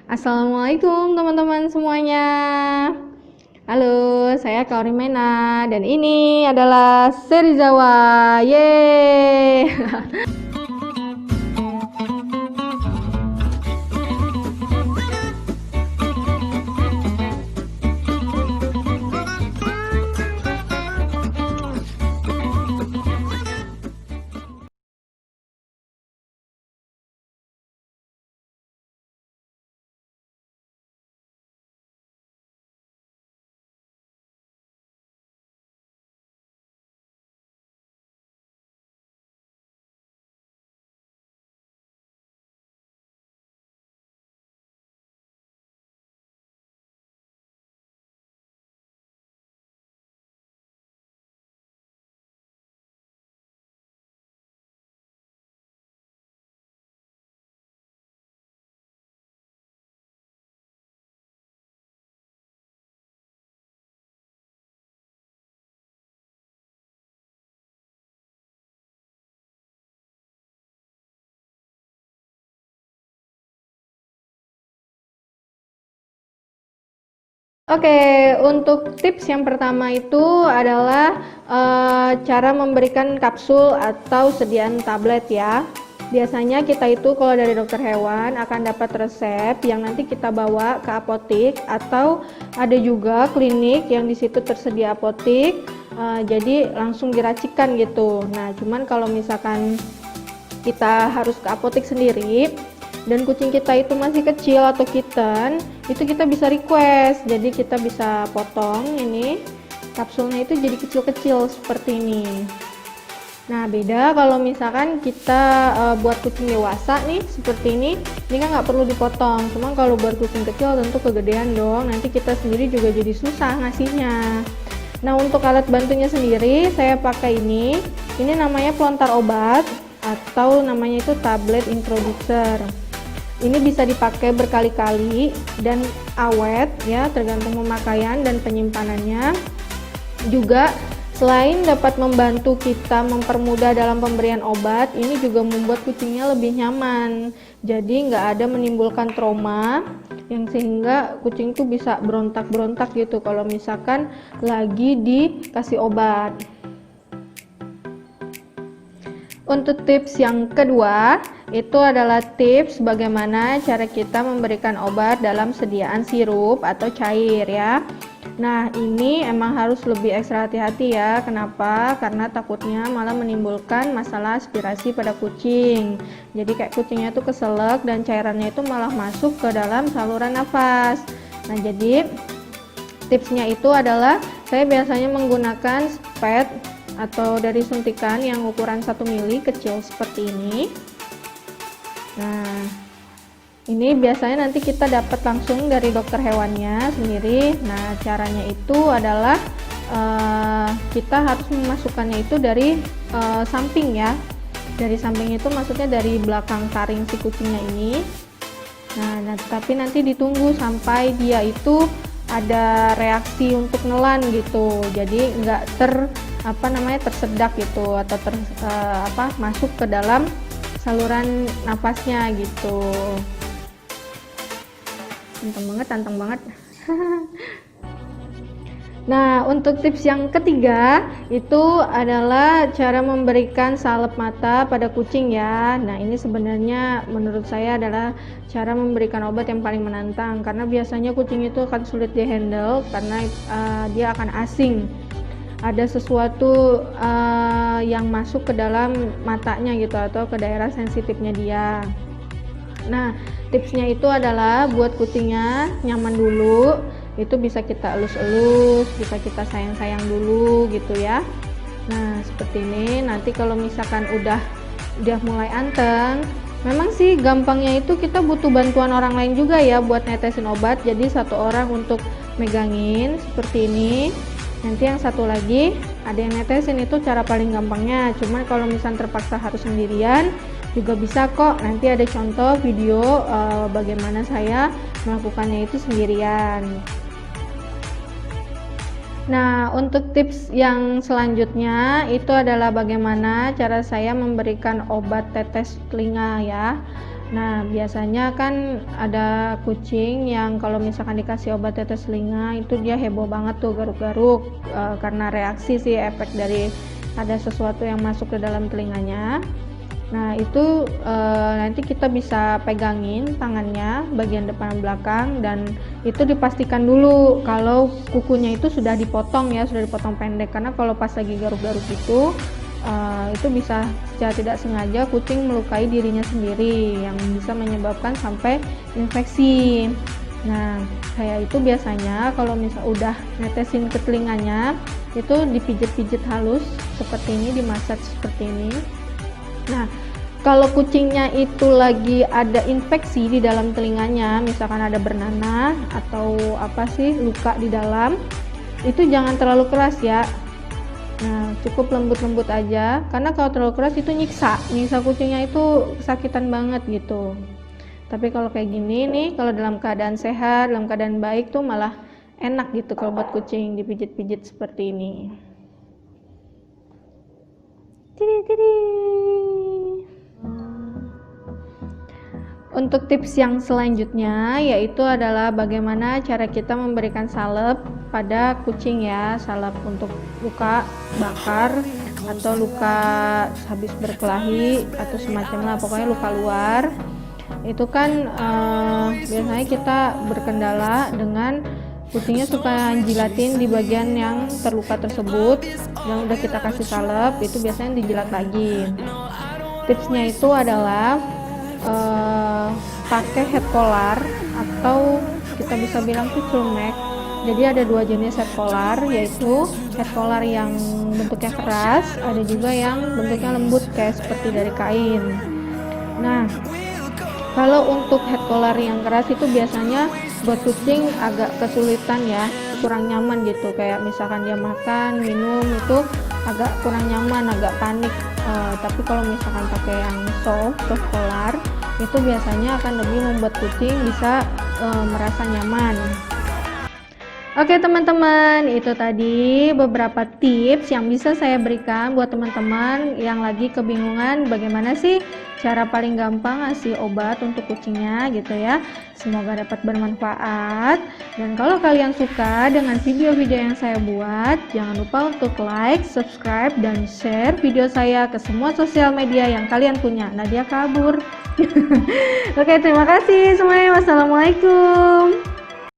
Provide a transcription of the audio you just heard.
Assalamualaikum teman-teman semuanya. Halo, saya Kaurimena dan ini adalah Serizawa. Yeay. Oke, untuk tips yang pertama itu adalah cara memberikan kapsul atau sediaan tablet ya. Biasanya kita itu kalau dari dokter hewan akan dapat resep yang nanti kita bawa ke apotik, atau ada juga klinik yang di situ tersedia apotik, jadi langsung diracikan gitu. Nah, cuman kalau misalkan kita harus ke apotik sendiri dan kucing kita itu masih kecil atau kitten, itu kita bisa request, jadi kita bisa potong ini kapsulnya itu jadi kecil-kecil seperti ini. Nah, beda kalau misalkan kita buat kucing dewasa nih seperti ini kan nggak perlu dipotong. Cuma kalau buat kucing kecil tentu kegedean dong, nanti kita sendiri juga jadi susah ngasihnya. Nah, untuk alat bantunya sendiri saya pakai ini namanya pelontar obat atau namanya itu tablet introducer. Ini bisa dipakai berkali-kali dan awet ya, tergantung pemakaian dan penyimpanannya. Juga selain dapat membantu kita mempermudah dalam pemberian obat, ini juga membuat kucingnya lebih nyaman. Jadi nggak ada menimbulkan trauma yang sehingga kucing itu bisa berontak-berontak gitu kalau misalkan lagi dikasih obat. Untuk tips yang kedua, itu adalah tips bagaimana cara kita memberikan obat dalam sediaan sirup atau cair ya. Nah, ini emang harus lebih ekstra hati-hati ya. Kenapa? Karena takutnya malah menimbulkan masalah aspirasi pada kucing. Jadi kayak kucingnya tuh keselak dan cairannya itu malah masuk ke dalam saluran nafas. Nah, jadi tipsnya itu adalah saya biasanya menggunakan spet atau dari suntikan yang ukuran 1 mili kecil seperti ini. Nah, ini biasanya nanti kita dapat langsung dari dokter hewannya sendiri. Nah, caranya itu adalah kita harus memasukkannya itu dari samping ya. Dari samping itu maksudnya dari belakang taring si kucingnya ini. Nah, tapi nanti ditunggu sampai dia itu ada reaksi untuk nelan gitu. Jadi nggak tersedak gitu atau masuk ke dalam saluran nafasnya gitu. Tantang banget. Nah, untuk tips yang ketiga itu adalah cara memberikan salep mata pada kucing ya. Nah, ini sebenarnya menurut saya adalah cara memberikan obat yang paling menantang, karena biasanya kucing itu akan sulit dihandle karena dia akan asing. Ada sesuatu yang masuk ke dalam matanya gitu atau ke daerah sensitifnya dia. Nah, tipsnya itu adalah buat kucingnya nyaman dulu, itu bisa kita elus-elus, bisa kita sayang-sayang dulu gitu ya. Nah, seperti ini. Nanti kalau misalkan udah mulai anteng, memang sih gampangnya itu kita butuh bantuan orang lain juga ya buat netesin obat. Jadi satu orang untuk megangin seperti ini, nanti yang satu lagi ada yang netesin. Itu cara paling gampangnya. Cuman kalau misalnya terpaksa harus sendirian juga bisa kok, nanti ada contoh video bagaimana saya melakukannya itu sendirian. Nah, untuk tips yang selanjutnya itu adalah bagaimana cara saya memberikan obat tetes telinga ya. Nah, biasanya kan ada kucing yang kalau misalkan dikasih obat tetes telinga itu dia heboh banget tuh, garuk-garuk, karena reaksi sih, efek dari ada sesuatu yang masuk ke dalam telinganya. Nah, itu nanti kita bisa pegangin tangannya bagian depan belakang, dan itu dipastikan dulu kalau kukunya itu sudah dipotong ya, sudah dipotong pendek, karena kalau pas lagi garuk-garuk itu bisa secara tidak sengaja kucing melukai dirinya sendiri yang bisa menyebabkan sampai infeksi. Nah, kayak itu biasanya kalau misal udah netesin ke telinganya itu dipijit-pijit halus seperti ini, dimassage seperti ini. Nah, kalau kucingnya itu lagi ada infeksi di dalam telinganya, misalkan ada bernanah atau luka di dalam, itu jangan terlalu keras ya. Nah, cukup lembut-lembut aja, karena kalau terlalu keras itu nyiksa kucingnya, itu kesakitan banget gitu. Tapi kalau kayak gini nih, kalau dalam keadaan sehat, dalam keadaan baik tuh malah enak gitu kalau buat kucing dipijit-pijit seperti ini. Untuk tips yang selanjutnya yaitu adalah bagaimana cara kita memberikan salep pada kucing ya, salep untuk luka bakar atau luka habis berkelahi atau semacamnya, pokoknya luka luar. Itu kan biasanya kita berkendala dengan kucingnya suka jilatin di bagian yang terluka tersebut, yang udah kita kasih salep itu biasanya dijilat lagi. Tipsnya itu adalah pakai head collar atau kita bisa bilang tuh turtleneck. Jadi ada dua jenis head collar, yaitu head collar yang bentuknya keras, ada juga yang bentuknya lembut kayak seperti dari kain. Nah, kalau untuk head collar yang keras itu biasanya buat kucing agak kesulitan ya, kurang nyaman gitu, kayak misalkan dia makan, minum itu agak kurang nyaman, agak panik. Tapi kalau misalkan pakai yang soft collar itu biasanya akan lebih membuat kucing bisa merasa nyaman. Oke teman-teman, itu tadi beberapa tips yang bisa saya berikan buat teman-teman yang lagi kebingungan bagaimana sih cara paling gampang ngasih obat untuk kucingnya gitu ya. Semoga dapat bermanfaat, dan kalau kalian suka dengan video-video yang saya buat, jangan lupa untuk like, subscribe, dan share video saya ke semua sosial media yang kalian punya. Nadia kabur. Oke, terima kasih semuanya. Wassalamualaikum.